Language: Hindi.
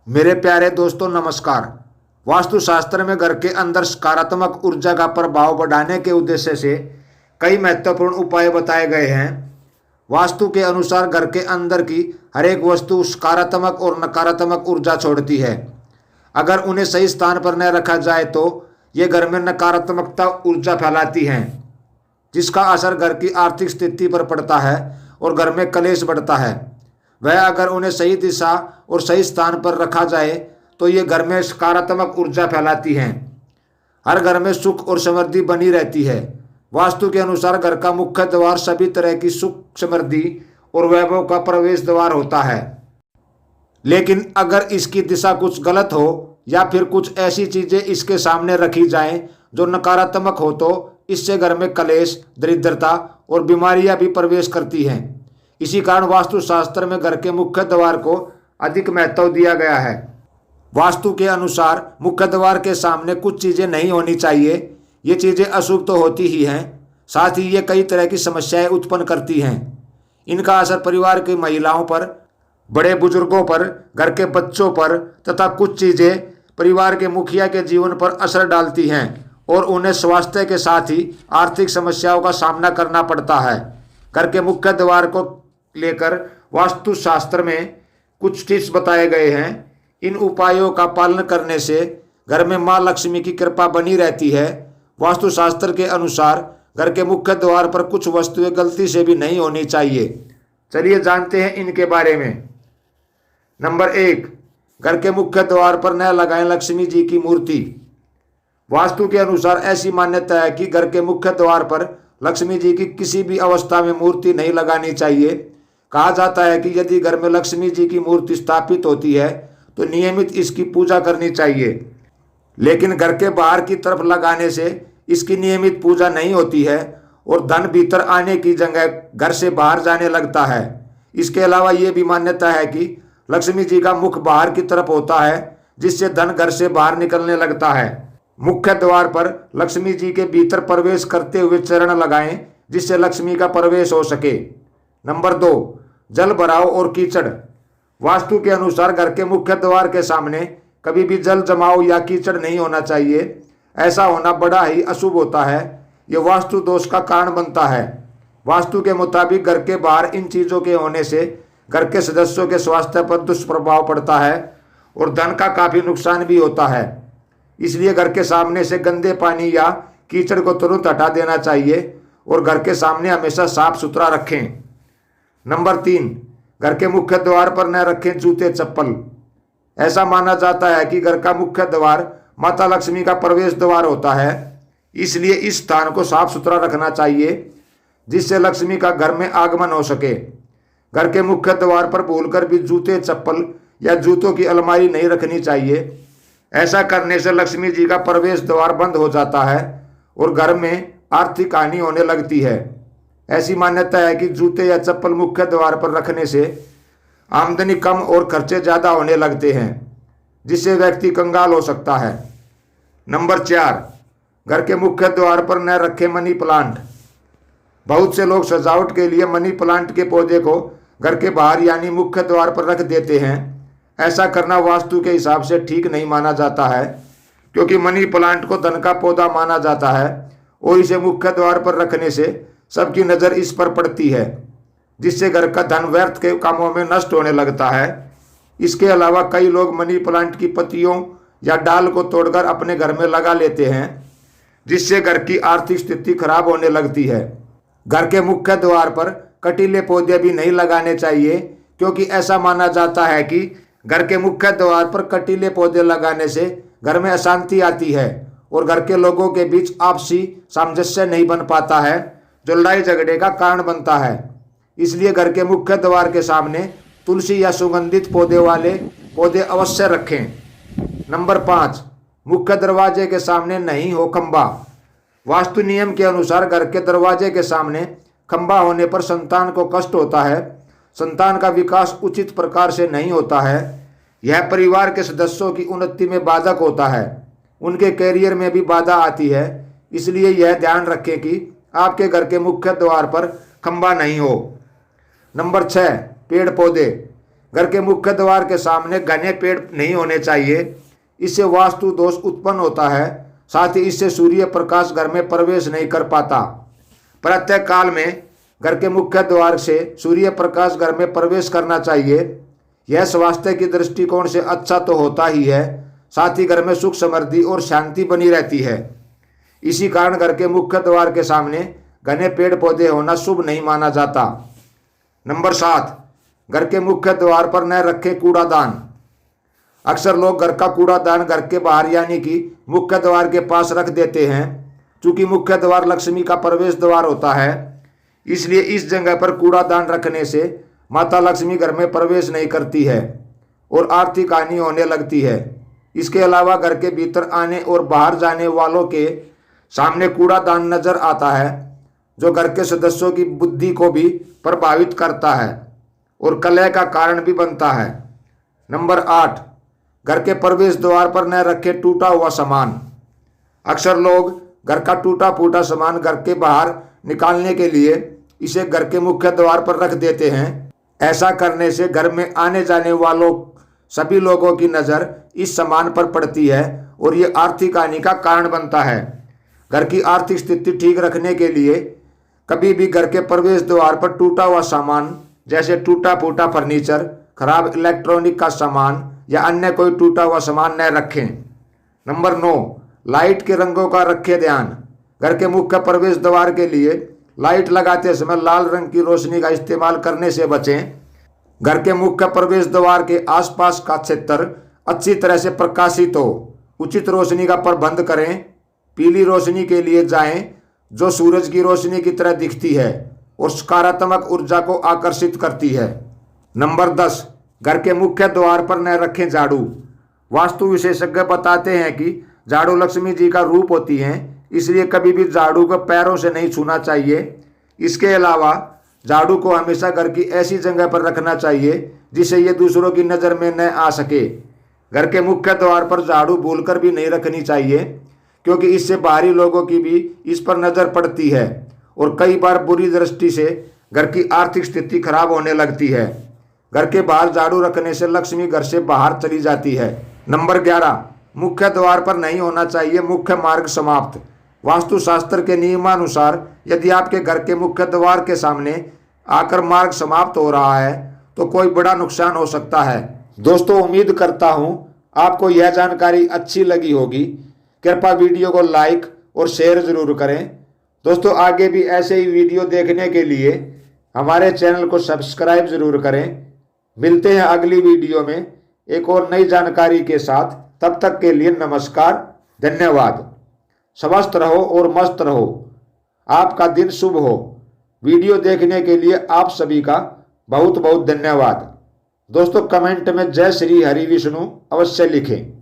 मेरे प्यारे दोस्तों नमस्कार। वास्तुशास्त्र में घर के अंदर सकारात्मक ऊर्जा का प्रभाव बढ़ाने के उद्देश्य से कई महत्वपूर्ण उपाय बताए गए हैं। वास्तु के अनुसार घर के अंदर की हर एक वस्तु सकारात्मक और नकारात्मक ऊर्जा छोड़ती है। अगर उन्हें सही स्थान पर न रखा जाए तो ये घर में नकारात्मकता ऊर्जा फैलाती हैं, जिसका असर घर की आर्थिक स्थिति पर पड़ता है और घर में कलेश बढ़ता है। वह अगर उन्हें सही दिशा और सही स्थान पर रखा जाए तो ये घर में सकारात्मक ऊर्जा फैलाती हैं। हर घर में सुख और समृद्धि बनी रहती है। वास्तु के अनुसार घर का मुख्य द्वार सभी तरह की सुख, समृद्धि और वैभव का प्रवेश द्वार होता है। लेकिन अगर इसकी दिशा कुछ गलत हो या फिर कुछ ऐसी चीजें इसके सामने रखी जाएं जो नकारात्मक हो तो इससे घर में कलेश, दरिद्रता और बीमारियां भी प्रवेश करती हैं। इसी कारण वास्तुशास्त्र में घर के मुख्य द्वार को अधिक महत्व दिया गया है। वास्तु के अनुसार मुख्य द्वार के सामने कुछ चीजें नहीं होनी चाहिए। ये चीजें अशुभ तो होती ही हैं, साथ ही ये कई तरह की समस्याएं उत्पन्न करती हैं। इनका असर परिवार की महिलाओं पर, बड़े बुजुर्गों पर, घर के बच्चों पर तथा कुछ चीजें परिवार के मुखिया के जीवन पर असर डालती हैं और उन्हें स्वास्थ्य के साथ ही आर्थिक समस्याओं का सामना करना पड़ता है। घर के मुख्य द्वार को लेकर वास्तुशास्त्र में कुछ टिप्स बताए गए हैं। इन उपायों का पालन करने से घर में मां लक्ष्मी की कृपा बनी रहती है। वास्तुशास्त्र के अनुसार घर के मुख्य द्वार पर कुछ वस्तुएं गलती से भी नहीं होनी चाहिए। चलिए जानते हैं इनके बारे में। नंबर 1, घर के मुख्य द्वार पर न लगाएं लक्ष्मी जी की मूर्ति। वास्तु के अनुसार ऐसी मान्यता है कि घर के मुख्य द्वार पर लक्ष्मी जी की किसी भी अवस्था में मूर्ति नहीं लगानी चाहिए। कहा जाता है कि यदि घर में लक्ष्मी जी की मूर्ति स्थापित होती है तो नियमित इसकी पूजा करनी चाहिए, लेकिन घर के बाहर की तरफ लगाने से इसकी नियमित पूजा नहीं होती है और धन भीतर आने की जगह घर से बाहर जाने लगता है। इसके अलावा ये भी मान्यता है कि लक्ष्मी जी का मुख बाहर की तरफ होता है, जिससे धन घर से बाहर निकलने लगता है। मुख्य द्वार पर लक्ष्मी जी के भीतर प्रवेश करते हुए चरण लगाएं, जिससे लक्ष्मी का प्रवेश हो सके। नंबर 2, जल भराव और कीचड़। वास्तु के अनुसार घर के मुख्य द्वार के सामने कभी भी जल जमाव या कीचड़ नहीं होना चाहिए। ऐसा होना बड़ा ही अशुभ होता है। यह वास्तु दोष का कारण बनता है। वास्तु के मुताबिक घर के बाहर इन चीजों के होने से घर के सदस्यों के स्वास्थ्य पर दुष्प्रभाव पड़ता है और धन का काफी नुकसान भी होता है। इसलिए घर के सामने से गंदे पानी या कीचड़ को तुरंत हटा देना चाहिए और घर के सामने हमेशा साफ सुथरा रखें। नंबर 3, घर के मुख्य द्वार पर न रखें जूते चप्पल। ऐसा माना जाता है कि घर का मुख्य द्वार माता लक्ष्मी का प्रवेश द्वार होता है, इसलिए इस स्थान को साफ सुथरा रखना चाहिए, जिससे लक्ष्मी का घर में आगमन हो सके। घर के मुख्य द्वार पर भूलकर भी जूते, चप्पल या जूतों की अलमारी नहीं रखनी चाहिए। ऐसा करने से लक्ष्मी जी का प्रवेश द्वार बंद हो जाता है और घर में आर्थिक हानि होने लगती है। ऐसी मान्यता है कि जूते या चप्पल मुख्य द्वार पर रखने से आमदनी कम और खर्चे ज़्यादा होने लगते हैं, जिससे व्यक्ति कंगाल हो सकता है। नंबर 4, घर के मुख्य द्वार पर न रखें मनी प्लांट। बहुत से लोग सजावट के लिए मनी प्लांट के पौधे को घर के बाहर यानी मुख्य द्वार पर रख देते हैं। ऐसा करना वास्तु के हिसाब से ठीक नहीं माना जाता है, क्योंकि मनी प्लांट को धन का पौधा माना जाता है और इसे मुख्य द्वार पर रखने से सबकी नज़र इस पर पड़ती है, जिससे घर का धन व्यर्थ के कामों में नष्ट होने लगता है। इसके अलावा कई लोग मनी प्लांट की पत्तियों या डाल को तोड़कर अपने घर में लगा लेते हैं, जिससे घर की आर्थिक स्थिति खराब होने लगती है। घर के मुख्य द्वार पर कटीले पौधे भी नहीं लगाने चाहिए, क्योंकि ऐसा माना जाता है कि घर के मुख्य द्वार पर कटीले पौधे लगाने से घर में अशांति आती है और घर के लोगों के बीच आपसी सामंजस्य नहीं बन पाता है, जो लड़ाई झगड़े का कारण बनता है। इसलिए घर के मुख्य द्वार के सामने तुलसी या सुगंधित पौधे वाले पौधे अवश्य रखें। नंबर 5, मुख्य दरवाजे के सामने नहीं हो खंबा। वास्तु नियम के अनुसार घर के दरवाजे के सामने खंबा होने पर संतान को कष्ट होता है, संतान का विकास उचित प्रकार से नहीं होता है। यह परिवार के सदस्यों की उन्नति में बाधक होता है, उनके कैरियर में भी बाधा आती है। इसलिए यह ध्यान रखें कि आपके घर के मुख्य द्वार पर खंबा नहीं हो। नंबर 6, पेड़ पौधे। घर के मुख्य द्वार के सामने घने पेड़ नहीं होने चाहिए, इससे वास्तु दोष उत्पन्न होता है। साथ ही इससे सूर्य प्रकाश घर में प्रवेश नहीं कर पाता। प्रत्यह काल में घर के मुख्य द्वार से सूर्य प्रकाश घर में प्रवेश करना चाहिए। यह स्वास्थ्य की दृष्टिकोण से अच्छा तो होता ही है, साथ ही घर में सुख समृद्धि और शांति बनी रहती है। इसी कारण घर के मुख्य द्वार के सामने घने पेड़ पौधे होना शुभ नहीं माना जाता। नंबर 7, घर के मुख्य द्वार पर न रखें कूड़ादान। अक्सर लोग घर का कूड़ादान घर के बाहर यानी कि मुख्य द्वार के पास रख देते हैं। चूंकि मुख्य द्वार लक्ष्मी का प्रवेश द्वार होता है, इसलिए इस जगह पर कूड़ादान रखने से माता लक्ष्मी घर में प्रवेश नहीं करती है और आर्थिक हानि होने लगती है। इसके अलावा घर के भीतर आने और बाहर जाने वालों के सामने कूड़ादान नजर आता है, जो घर के सदस्यों की बुद्धि को भी प्रभावित करता है और कलह का कारण भी बनता है। नंबर 8, घर के प्रवेश द्वार पर न रखे टूटा हुआ सामान। अक्सर लोग घर का टूटा फूटा सामान घर के बाहर निकालने के लिए इसे घर के मुख्य द्वार पर रख देते हैं। ऐसा करने से घर में आने जाने वालों सभी लोगों की नज़र इस सामान पर पड़ती है और ये आर्थिक हानि का कारण बनता है। घर की आर्थिक स्थिति ठीक रखने के लिए कभी भी घर के प्रवेश द्वार पर टूटा हुआ सामान जैसे टूटा फूटा फर्नीचर, खराब इलेक्ट्रॉनिक का सामान या अन्य कोई टूटा हुआ सामान न रखें। नंबर 9, लाइट के रंगों का रखें ध्यान। घर के मुख्य प्रवेश द्वार के लिए लाइट लगाते समय लाल रंग की रोशनी का इस्तेमाल करने से बचें। घर के मुख्य प्रवेश द्वार के आसपास का क्षेत्र अच्छी तरह से प्रकाशित हो। उचित रोशनी का प्रबंध करें। पीली रोशनी के लिए जाएं, जो सूरज की रोशनी की तरह दिखती है और सकारात्मक ऊर्जा को आकर्षित करती है। नंबर 10, घर के मुख्य द्वार पर न रखें झाड़ू। वास्तु विशेषज्ञ बताते हैं कि झाड़ू लक्ष्मी जी का रूप होती हैं, इसलिए कभी भी झाड़ू को पैरों से नहीं छूना चाहिए। इसके अलावा झाड़ू को हमेशा घर की ऐसी जगह पर रखना चाहिए जिससे ये दूसरों की नज़र में न आ सके। घर के मुख्य द्वार पर झाड़ू भूलकर भी नहीं रखनी चाहिए, क्योंकि इससे बाहरी लोगों की भी इस पर नज़र पड़ती है और कई बार बुरी दृष्टि से घर की आर्थिक स्थिति खराब होने लगती है। घर के बाहर झाड़ू रखने से लक्ष्मी घर से बाहर चली जाती है। नंबर 11, मुख्य द्वार पर नहीं होना चाहिए मुख्य मार्ग समाप्त। वास्तुशास्त्र के नियमानुसार यदि आपके घर के मुख्य द्वार के सामने आकर मार्ग समाप्त हो रहा है तो कोई बड़ा नुकसान हो सकता है। दोस्तों, उम्मीद करता हूँ आपको यह जानकारी अच्छी लगी होगी। कृपया वीडियो को लाइक और शेयर ज़रूर करें। दोस्तों, आगे भी ऐसे ही वीडियो देखने के लिए हमारे चैनल को सब्सक्राइब ज़रूर करें। मिलते हैं अगली वीडियो में एक और नई जानकारी के साथ। तब तक के लिए नमस्कार, धन्यवाद। स्वस्थ रहो और मस्त रहो। आपका दिन शुभ हो। वीडियो देखने के लिए आप सभी का बहुत बहुत धन्यवाद। दोस्तों, कमेंट में जय श्री हरि विष्णु अवश्य लिखें।